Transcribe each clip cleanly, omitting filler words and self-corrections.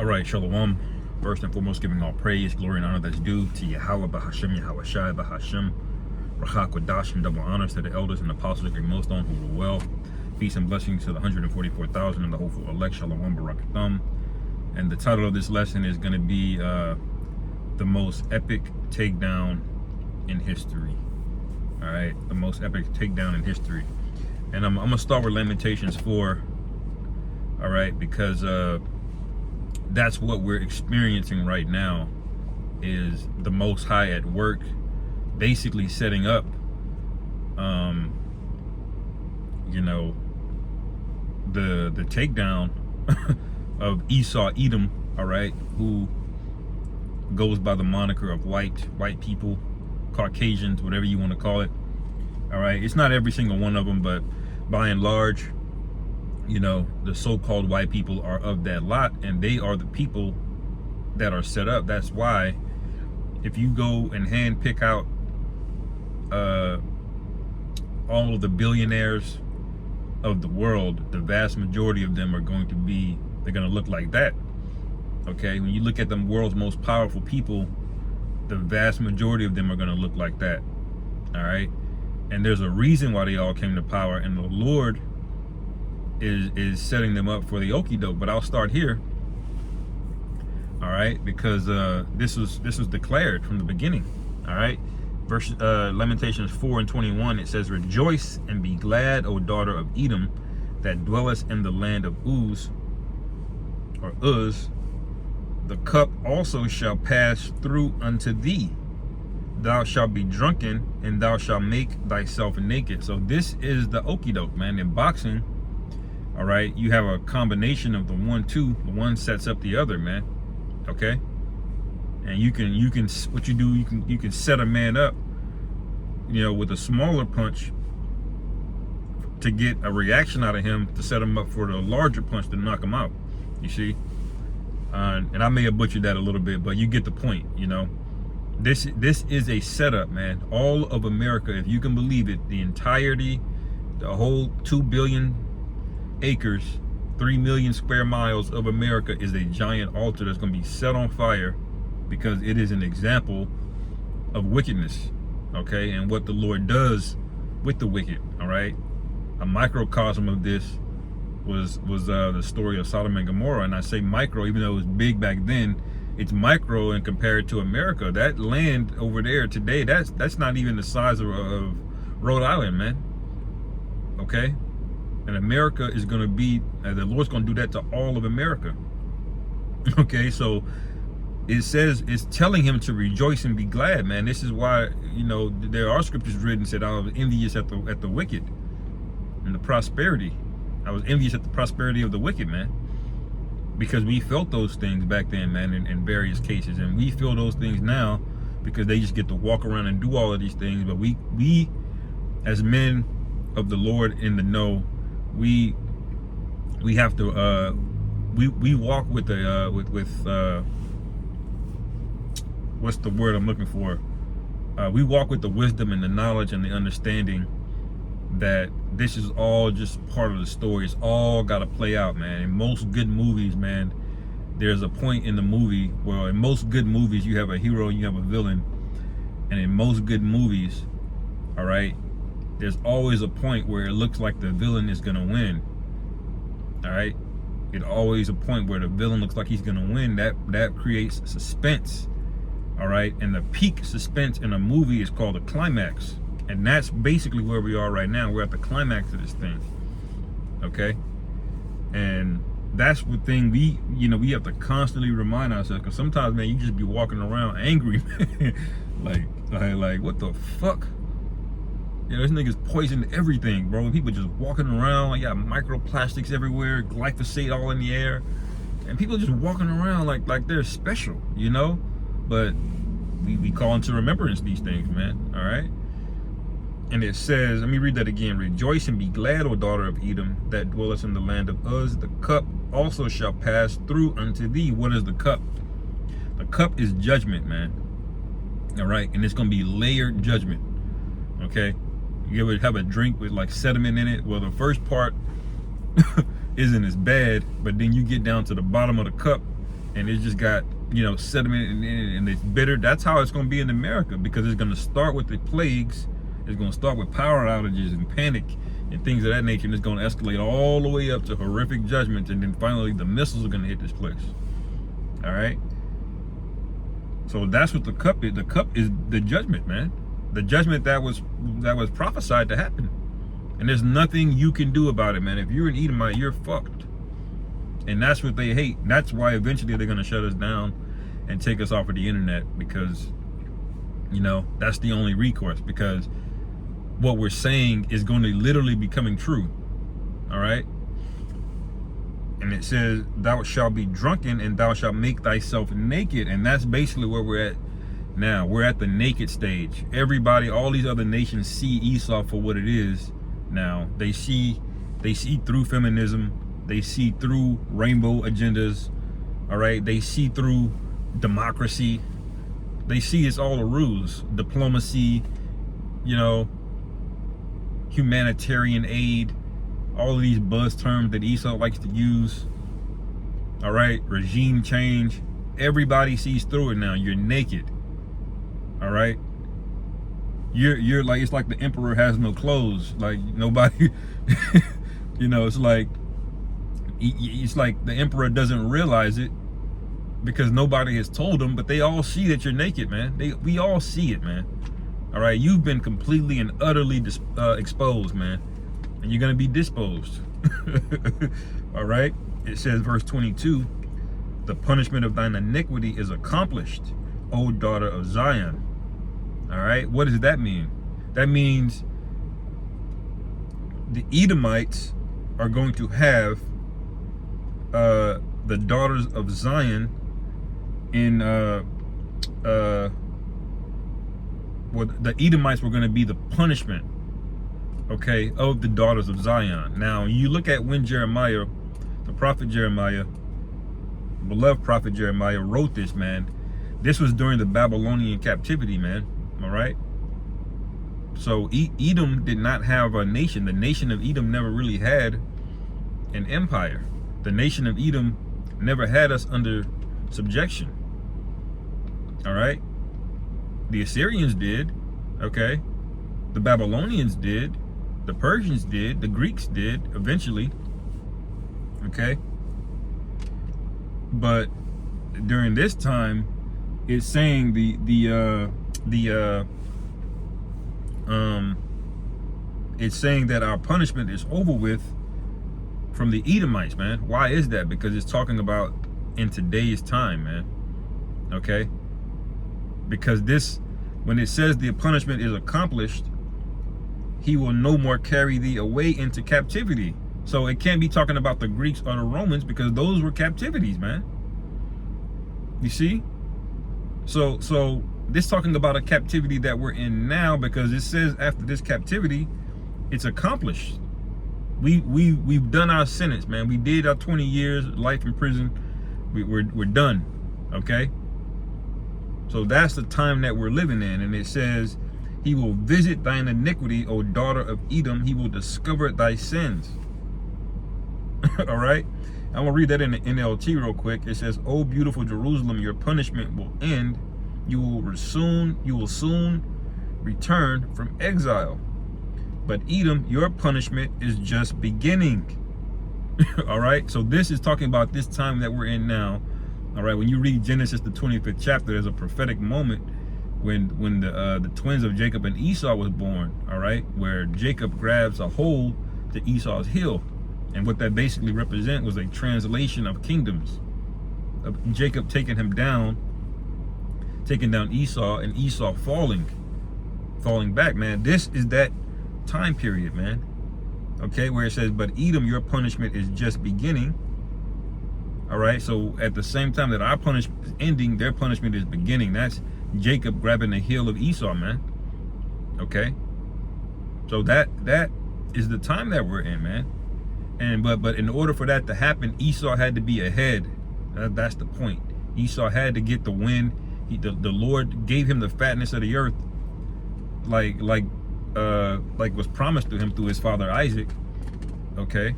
All right, Shalom. First and foremost, giving all praise, glory, and honor that's due to Yahweh, Bahashem, Yahweh Shai, Bahashem, Rachak, Wadash, and double honors to the elders and apostles that great millstone who rule well. Peace and blessings to the 144,000 and the hopeful elect, Shalom, Barakathum. And the title of this lesson is going to be the most epic takedown in history. All right, the most epic takedown in history. And I'm going to start with Lamentations 4, all right, because that's what we're experiencing right now, is the Most High at work, basically setting up, you know, the takedown of Esau, Edom, all right, who goes by the moniker of white people, Caucasians, whatever you want to call it. All right, it's not every single one of them, but by and large, you know, the so-called white people are of that lot, and they are the people that are set up. That's why if you go and hand pick out all of the billionaires of the world, the vast majority of them are going to be, they're going to look like that. Okay, when you look at the world's most powerful people, the vast majority of them are going to look like that. All right, and there's a reason why they all came to power, and the Lord is setting them up for the okie doke. But I'll start here, all right, because this was declared from the beginning. All right, verse Lamentations 4:21, it says, "Rejoice and be glad, O daughter of Edom, that dwellest in the land of Uz, or Uz. The cup also shall pass through unto thee. Thou shalt be drunken, and thou shalt make thyself naked." So this is the okie doke, man. In boxing, all right, you have a combination of the 1-2. The one sets up the other, man. Okay, and you can what you do, you can set a man up, you know, with a smaller punch to get a reaction out of him, to set him up for the larger punch to knock him out. You see, and I may have butchered that a little bit, but you get the point. You know, this is a setup, man. All of America, if you can believe it, the entirety, the whole 2 billion acres, 3 million square miles of America is a giant altar that's going to be set on fire, because it is an example of wickedness, okay, and what the Lord does with the wicked. All right, a microcosm of this was the story of Sodom and Gomorrah. And I say micro even though it was big back then. It's micro and compared to America. That land over there today, that's not even the size of Rhode Island, man. Okay, and America is going to be, the Lord's going to do that to all of America. Okay, so it says, it's telling him to rejoice and be glad, man. This is why, you know, there are scriptures written said, I was envious at the wicked and the prosperity. I was envious at the prosperity of the wicked, man, because we felt those things back then, man, in various cases, and we feel those things now because they just get to walk around and do all of these things. But we as men of the Lord in the know, we have to we walk with the what's the word I'm looking for? We walk with the wisdom and the knowledge and the understanding that this is all just part of the story. It's all got to play out, man. In most good movies, man, there's a point in the movie, well, in most good movies, you have a hero and you have a villain. And in most good movies, all right, there's always a point where it looks like the villain is going to win. All right, it's always a point where the villain looks like he's going to win. That creates suspense. All right, and the peak suspense in a movie is called a climax. And that's basically where we are right now. We're at the climax of this thing. Okay, and that's the thing we have to constantly remind ourselves, because sometimes, man, you just be walking around angry, like what the fuck? You know, this nigga's poisoned everything, bro. People just walking around, like, you got microplastics everywhere, glyphosate all in the air, and people just walking around like they're special, you know. But we call into remembrance these things, man. All right. And it says, let me read that again. "Rejoice and be glad, O daughter of Edom, that dwellest in the land of Uz. The cup also shall pass through unto thee." What is the cup? The cup is judgment, man. All right, and it's gonna be layered judgment. Okay, you ever have a drink with like sediment in it? Well, the first part isn't as bad, but then you get down to the bottom of the cup and it's just got, you know, sediment and it's bitter. That's how it's going to be in America, because it's going to start with the plagues. It's going to start with power outages and panic and things of that nature, and it's going to escalate all the way up to horrific judgments, and then finally the missiles are going to hit this place. All right. So that's what the cup is. The cup is the judgment, man. The judgment that was prophesied to happen, and there's nothing you can do about it, man. If you're an Edomite, you're fucked. And that's what they hate. That's why eventually they're going to shut us down and take us off of the internet, because, you know, that's the only recourse, because what we're saying is going to literally be coming true. All right. And it says, thou shalt be drunken and thou shalt make thyself naked. And that's basically where we're at now. We're at the naked stage. Everybody, all these other nations see Esau for what it is now. They see through feminism. They see through rainbow agendas. All right. They see through democracy. They see it's all a ruse. Diplomacy, you know, humanitarian aid, all of these buzz terms that Esau likes to use. All right. Regime change. Everybody sees through it now. You're naked. All right. You're like, it's like the emperor has no clothes. Like nobody, you know, it's like the emperor doesn't realize it because nobody has told him, but they all see that you're naked, man. We all see it, man. All right. You've been completely and utterly exposed, man. And you're going to be disposed. All right. It says, verse 22, the punishment of thine iniquity is accomplished, O daughter of Zion. All right. What does that mean? That means the Edomites are going to have the daughters of Zion in well, the Edomites were going to be the punishment, okay, of the daughters of Zion. Now you look at when Jeremiah, the prophet Jeremiah, beloved prophet Jeremiah, wrote this, man. This was during the Babylonian captivity, man. All right. So Edom did not have a nation. The nation of Edom never really had an empire. The nation of Edom never had us under subjection. All right. The Assyrians did. Okay. The Babylonians did. The Persians did. The Greeks did eventually. Okay. But during this time, it's saying it's saying that our punishment is over with from the Edomites, man. Why is that? Because it's talking about in today's time, man. Okay. Because this, when it says the punishment is accomplished, he will no more carry thee away into captivity. So it can't be talking about the Greeks or the Romans, because those were captivities, man. You see? So this talking about a captivity that we're in now, because it says after this captivity, it's accomplished. We've done our sentence, man. We did our 20 years life in prison. We're done. Okay. So that's the time that we're living in, and it says, he will visit thine iniquity, O daughter of Edom. He will discover thy sins. All right. I'm gonna read that in the NLT real quick. It says, O beautiful Jerusalem, your punishment will end. You will soon return from exile. But Edom, your punishment is just beginning. All right. So this is talking about this time that we're in now. All right. When you read Genesis, the 25th chapter, there's a prophetic moment when the twins of Jacob and Esau was born. All right. Where Jacob grabs a hold to Esau's heel. And what that basically represent was a translation of kingdoms, of Jacob taking down Esau, and Esau falling back, man. This is that time period, man. Okay, where it says, but Edom, your punishment is just beginning. All right, so at the same time that our punishment is ending, their punishment is beginning. That's Jacob grabbing the heel of Esau, man. Okay, so that is the time that we're in, man. And but in order for that to happen, Esau had to be ahead. That's the point. Esau had to get the win. The Lord gave him the fatness of the earth, like was promised to him through his father Isaac. Okay,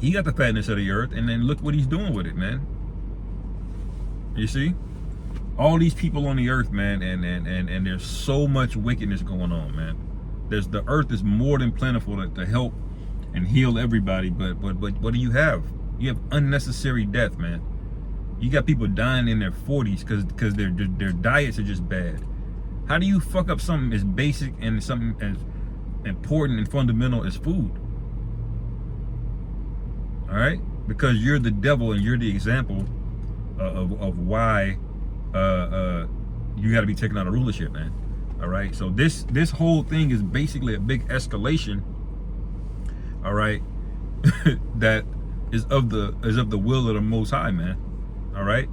he got the fatness of the earth, and then look what he's doing with it, man. You see? All these people on the earth, man, and there's so much wickedness going on, man. The earth is more than plentiful to help and heal everybody, but what do you have? You have unnecessary death, man. You got people dying in their 40s because their diets are just bad. How do you fuck up something as basic and something as important and fundamental as food? All right, because you're the devil and you're the example of why you got to be taken out of rulership, man. All right, so this whole thing is basically a big escalation. All right, that is of the will of the Most High, man. All right,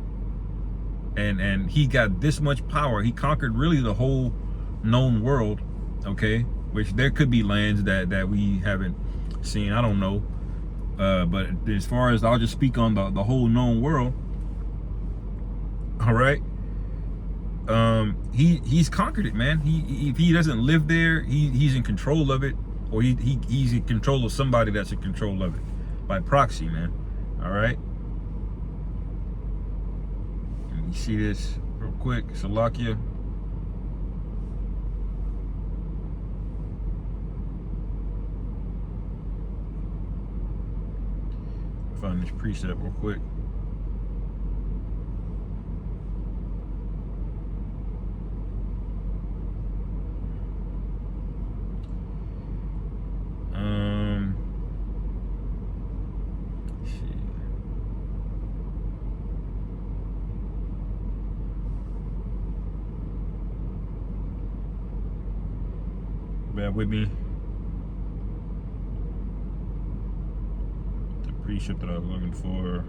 and he got this much power. He conquered really the whole known world. Okay, which there could be lands that we haven't seen. I don't know, but as far as I'll just speak on the whole known world. All right. He's conquered it, man. If he doesn't live there, he's in control of it, or he's in control of somebody that's in control of it by proxy, man. All right. Let me see this real quick. Salakia. Find this precept real quick. Bear with me. The precept that I was looking for.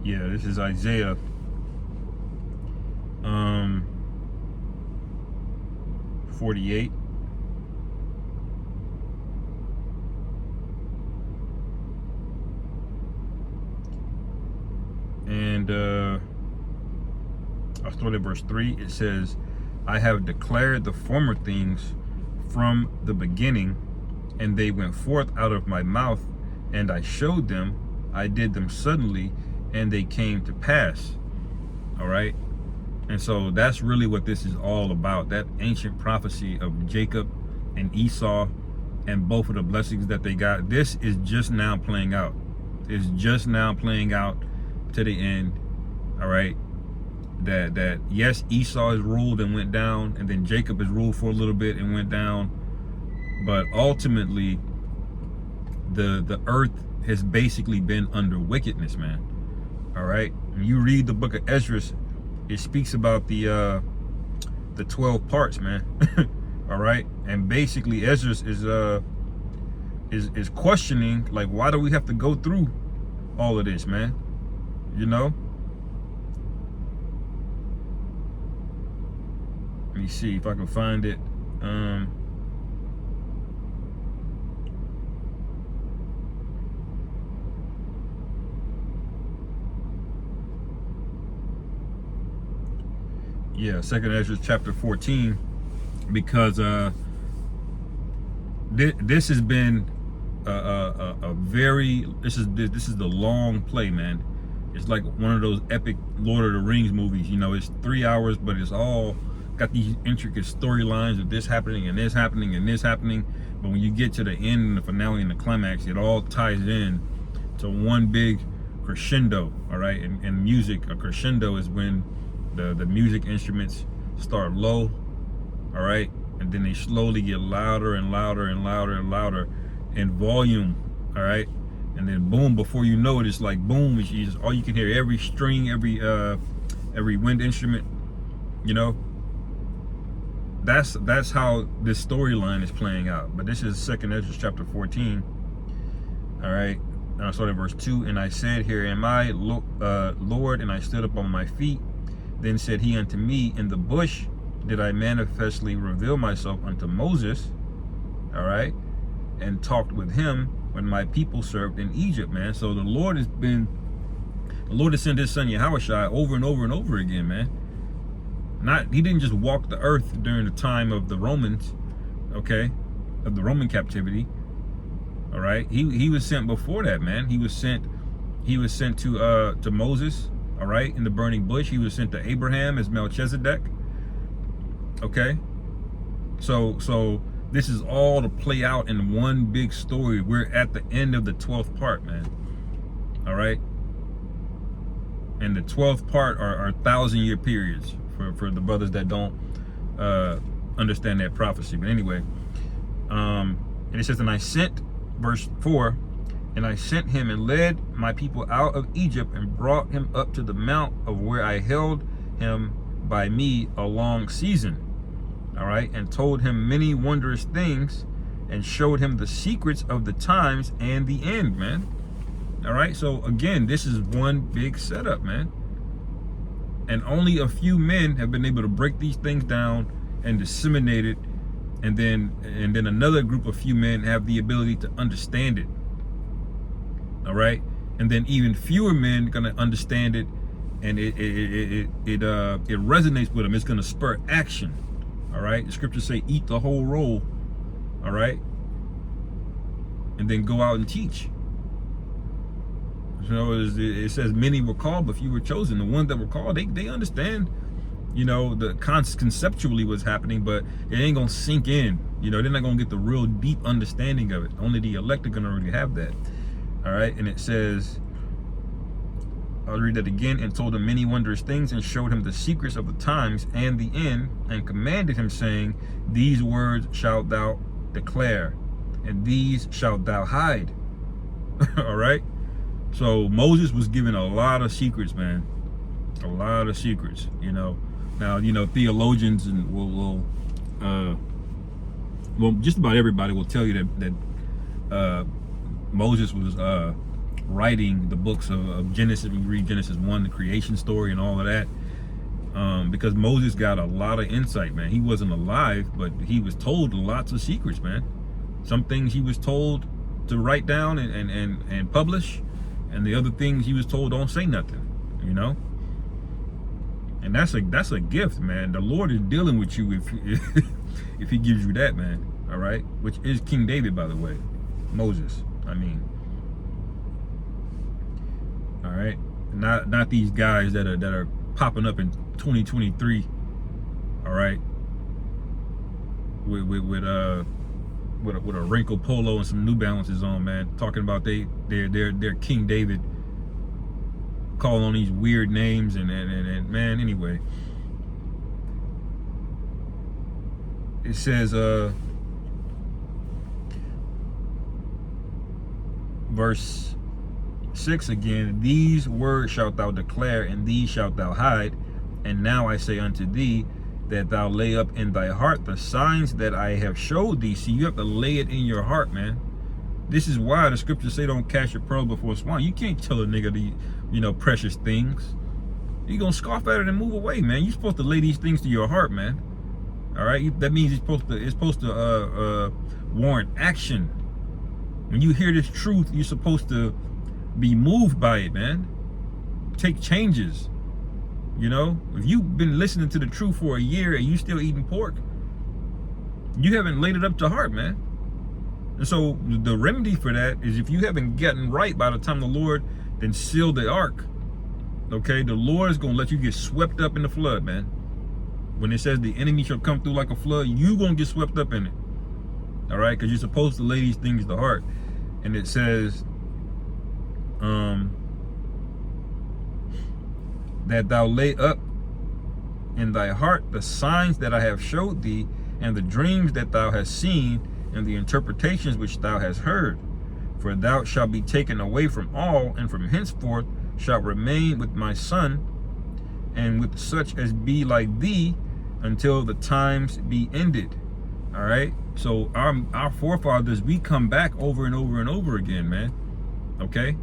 Yeah, this is Isaiah 48. And I'll start at verse 3. It says, I have declared the former things from the beginning, and they went forth out of my mouth, and I showed them. I did them suddenly, and they came to pass. All right. And so that's really what this is all about. That ancient prophecy of Jacob and Esau and both of the blessings that they got. This is just now playing out. It's just now playing out to the end. All right. That yes, Esau is ruled and went down, and then Jacob is ruled for a little bit and went down. But ultimately, the earth has basically been under wickedness, man. All right. When you read the book of Ezra, it speaks about the 12 parts, man. All right. And basically Ezra is questioning, like, why do we have to go through all of this, man? You know? Let me see if I can find it. Yeah, 2nd Ezra chapter 14, because this has been a very this is the long play, man. It's like one of those epic Lord of the Rings movies. You know, it's 3 hours, but it's all got these intricate storylines of this happening and this happening and this happening. But when you get to the end and the finale and the climax, it all ties in to one big crescendo. All right, and music, a crescendo is when the music instruments start low, all right, and then they slowly get louder and louder and louder and louder in volume, all right, and then boom, before you know it, it's like boom, it's just, all you can hear, every string, every wind instrument, you know. That's how this storyline is playing out. But this is 2nd Ezra chapter 14, all right. And I started verse 2, and I said, here am I, Lord, and I stood up on my feet. Then said he unto me, in the bush did I manifestly reveal myself unto Moses. All right. and talked with him when my people served in Egypt, man. So the Lord has sent his son Yahushua over and over and over again, man. He didn't just walk the earth during the time of the Romans, okay, of the Roman captivity. All right, he was sent before that, man. He was sent to Moses, all right, in the burning bush. He was sent to Abraham as Melchizedek. Okay, so this is all to play out in one big story. We're at the end of the 12th part, man. All right, and the 12th part are 1,000-year periods for the brothers that don't understand that prophecy. But anyway, and it says, and I sent, verse 4, and I sent him and led my people out of Egypt and brought him up to the mount of where I held him by me a long season. All right, and told him many wondrous things and showed him the secrets of the times and the end, man. All right, so again, this is one big setup, man. And only a few men have been able to break these things down and disseminate it, and then another group of few men have the ability to understand it. All right, and then even fewer men gonna understand it, and it resonates with them. It's gonna spur action. All right, the scriptures say, "Eat the whole roll." All right, and then go out and teach. So it says many were called, but few were chosen. The ones that were called, they understand, the conceptually what's happening, but it ain't gonna sink in. They're not gonna get the real deep understanding of it. Only the elect are gonna really have that. All right, and it says, I'll read that again. And told him many wondrous things, and showed him the secrets of the times and the end, and commanded him, saying, these words shalt thou declare, and these shalt thou hide. All right. So Moses was given a lot of secrets, man. A lot of secrets, Now, theologians and well, just about everybody will tell you that Moses was writing the books of Genesis. We read Genesis 1, the creation story and all of that, because Moses got a lot of insight, man. He wasn't alive, but he was told lots of secrets, man. Some things he was told to write down and publish, and the other things he was told don't say nothing, and that's a gift, man. The Lord is dealing with you if he gives you that, man. All right, which is King David, by the way. Moses, all right, not these guys that are popping up in 2023, all right, with a wrinkled polo and some New Balances on, man, talking about their King David, calling on these weird names and man, anyway, it says verse 6 again, these words shalt thou declare, and these shalt thou hide, and now I say unto thee, that thou lay up in thy heart the signs that I have showed thee. See, you have to lay it in your heart, man. This is why the scriptures say don't cast your pearl before swine. You can't tell a nigga the precious things. You're gonna scoff at it and move away, man. You're supposed to lay these things to your heart, man. All right, that means it's supposed to warrant action. When you hear this truth, you're supposed to be moved by it, man. Take changes. If you've been listening to the truth for a year and you still eating pork, you haven't laid it up to heart, man. And so the remedy for that is, if you haven't gotten right by the time the Lord then sealed the ark, okay, the Lord is gonna let you get swept up in the flood, man. When it says the enemy shall come through like a flood, you gonna get swept up in it. All right, because you're supposed to lay these things to heart. And it says that thou lay up in thy heart the signs that I have showed thee, and the dreams that thou hast seen, and the interpretations which thou hast heard. For thou shalt be taken away from all, and from henceforth shalt remain with my son, and with such as be like thee, until the times be ended. All right, so our forefathers, we come back over and over and over again, man. Okay,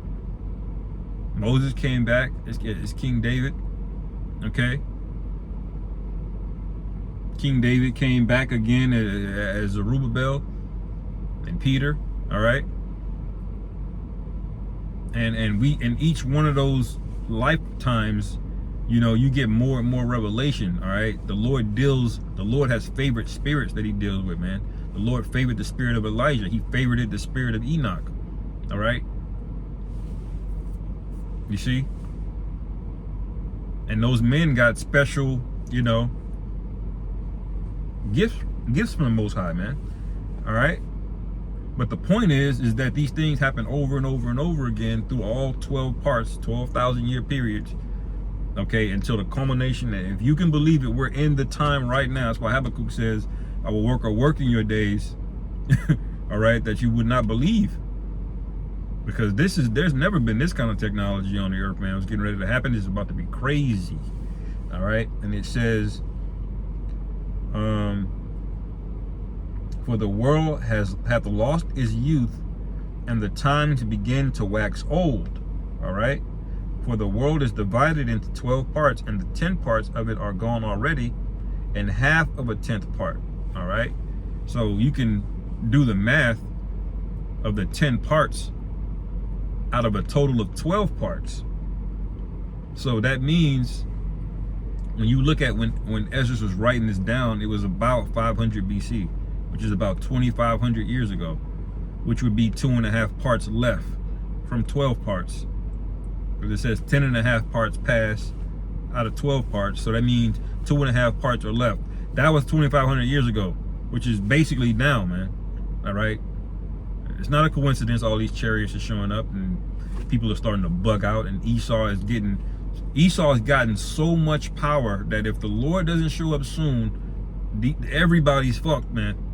Moses came back as King David. Okay, King David came back again as Zerubbabel. and Peter, all right? And we, in each one of those lifetimes, you know, you get more and more revelation, all right? The Lord has favorite spirits that he deals with, man. The Lord favored the spirit of Elijah. He favored the spirit of Enoch, all right? You see? And those men got special, you know, gifts from the Most High, man, all right? But the point is that these things happen over and over and over again through all 12 parts, 12,000 year periods, okay, until the culmination. If you can believe it, we're in the time right now. That's why Habakkuk says, I will work in your days, all right, that you would not believe. Because there's never been this kind of technology on the earth, man. It's getting ready to happen. It's about to be crazy, all right? And it says, for the world hath lost its youth, and the times begin to wax old. All right. For the world is divided into 12 parts, and the 10 parts of it are gone already, and half of a 10th part. All right. So you can do the math of the 10 parts out of a total of 12 parts. So that means when you look at when Ezra was writing this down, it was about 500 BC. Which is about 2,500 years ago, which would be 2.5 parts left from 12 parts. Because it says 10.5 parts pass out of 12 parts, so that means 2.5 parts are left. That was 2,500 years ago, which is basically now, man. All right, it's not a coincidence all these chariots are showing up and people are starting to bug out, and Esau has gotten so much power that if the Lord doesn't show up soon, everybody's fucked, man.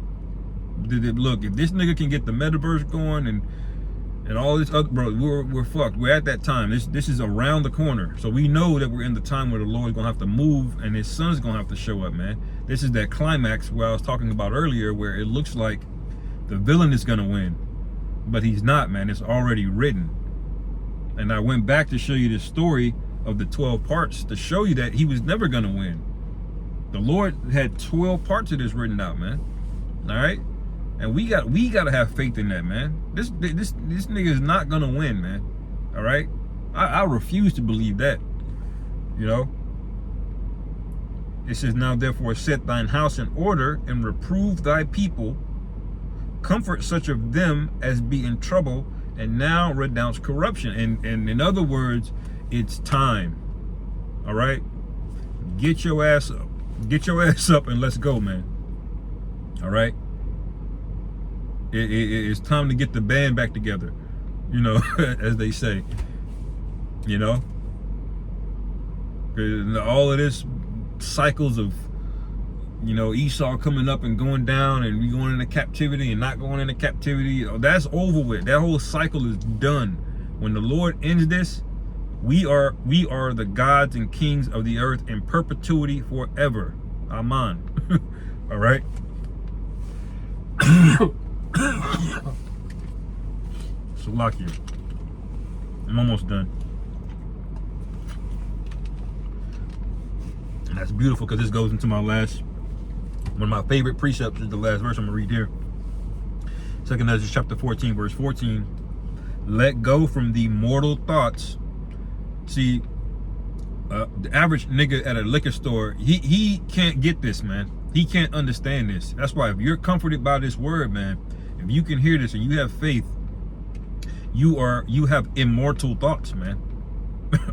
Look, if this nigga can get the metaverse going and all this other, bro, we're fucked. We're at that time. This is around the corner. So we know that we're in the time where the Lord's gonna have to move and his son's gonna have to show up, man. This is that climax where I was talking about earlier, where it looks like the villain is gonna win, but he's not, man. It's already written. And I went back to show you the story of the 12 parts to show you that he was never gonna win. The Lord had 12 parts of this written out, man. All right. And we gotta have faith in that, man. This nigga is not gonna win, man. All right, I refuse to believe that. You know, it says, now therefore set thine house in order and reprove thy people, comfort such of them as be in trouble, and now renounce corruption. And in other words, it's time. All right, get your ass up and let's go, man. All right. It's time to get the band back together, you know, as they say, you know, all of this cycles of, you know, Esau coming up and going down and we going into captivity and not going into captivity. That's over with. That whole cycle is done. When the Lord ends this, we are the gods and kings of the earth in perpetuity forever. Amen. All right. So lock you. I'm almost done. And that's beautiful because this goes into my last, one of my favorite precepts is the last verse I'm gonna read here. 2 Ezra chapter 14, verse 14. Let go from the mortal thoughts. See, the average nigga at a liquor store, he can't get this, man. He can't understand this. That's why if you're comforted by this word, man, if you can hear this and you have faith, you have immortal thoughts, man.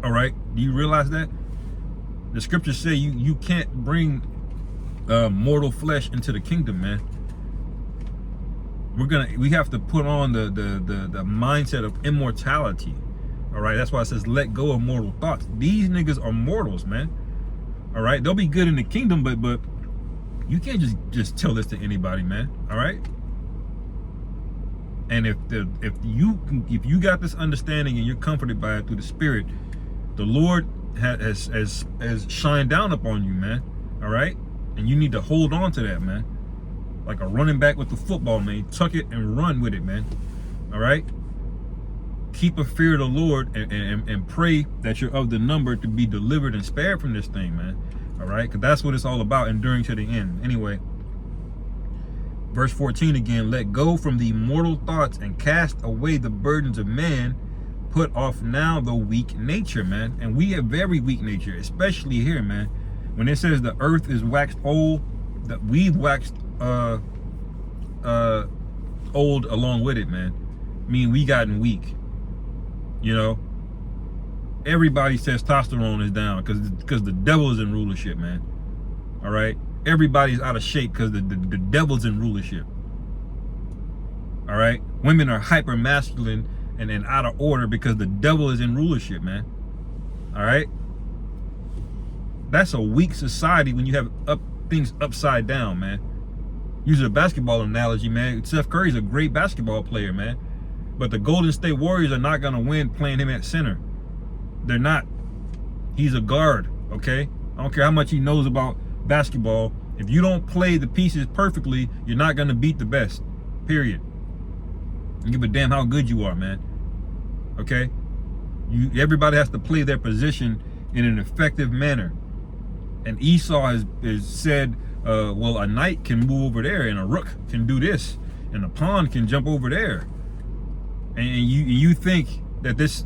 All right, do you realize that? The scriptures say you can't bring mortal flesh into the kingdom, man. We have to put on the mindset of immortality. All right, that's why it says let go of mortal thoughts. These niggas are mortals, man. All right, they'll be good in the kingdom, but you can't just tell this to anybody, man. All right. And if you got this understanding and you're comforted by it through the Spirit, the Lord has shined down upon you, man. All right, and you need to hold on to that, man. Like a running back with the football, man. Tuck it and run with it, man. All right. Keep a fear of the Lord and pray that you're of the number to be delivered and spared from this thing, man. All right, because that's what it's all about, enduring to the end. Anyway, Verse 14 again, let go from the mortal thoughts and cast away the burdens of man. Put off now the weak nature, man. And we have very weak nature, especially here, man. When it says the earth is waxed old, that we've waxed old along with it, man. I mean, we gotten weak. You know, everybody's testosterone is down because the devil is in rulership, man. All right, everybody's out of shape because the devil's in rulership. All right, women are hyper masculine and out of order because the devil is in rulership, man. All right, that's a weak society when you have things upside down, man. Use a basketball analogy, man. Steph Curry's a great basketball player, man. But the Golden State Warriors are not going to win playing him at center. They're not. He's a guard, okay? I don't care how much he knows about basketball. If you don't play the pieces perfectly, you're not going to beat the best, period. You give a damn how good you are, man, okay? Everybody has to play their position in an effective manner. And Esau has said, well, a knight can move over there, and a rook can do this, and a pawn can jump over there. And you think that this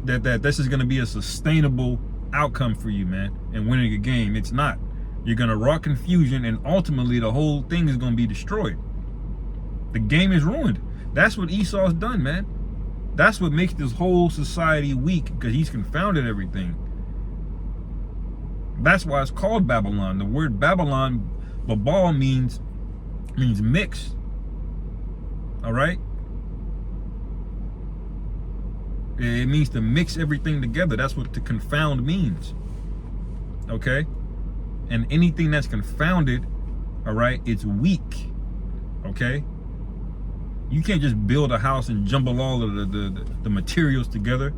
is going to be a sustainable outcome for you, man, and winning a game. It's not. You're going to wrought confusion, and ultimately the whole thing is going to be destroyed. The game is ruined. That's what Esau's done, man. That's what makes this whole society weak, because he's confounded everything. That's why it's called Babylon. The word Babylon, Babal, means mix. All right? It means to mix everything together. That's what to confound means. Okay? And anything that's confounded, all right, it's weak. Okay? You can't just build a house and jumble all of the materials together.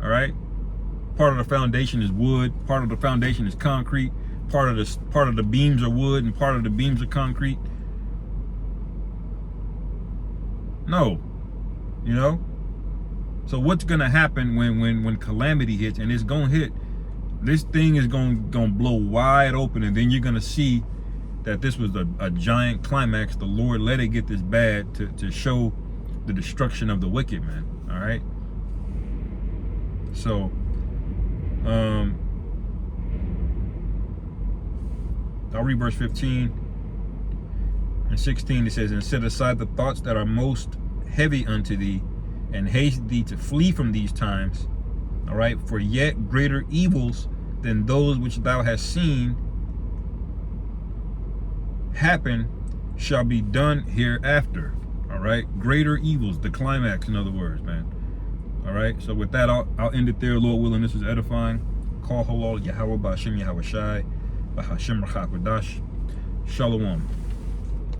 All right? Part of the foundation is wood, part of the foundation is concrete, part of the beams are wood, and part of the beams are concrete. No. You know? So what's gonna happen when calamity hits, and it's gonna hit? This thing is gonna blow wide open, and then you're gonna see that this was a giant climax. The Lord let it get this bad to show the destruction of the wicked, man. All right. So, I'll read verse 15 and 16. It says, and set aside the thoughts that are most heavy unto thee, and haste thee to flee from these times. All right, for yet greater evils than those which thou hast seen happen shall be done hereafter. All right, greater evils, the climax, in other words, man. All right, so with that, I'll end it there. Lord willing, this is edifying. Call halal Yahweh Ba'Shem Yahweh Shai Ba'Hashem Rachak Wadash. Shalom.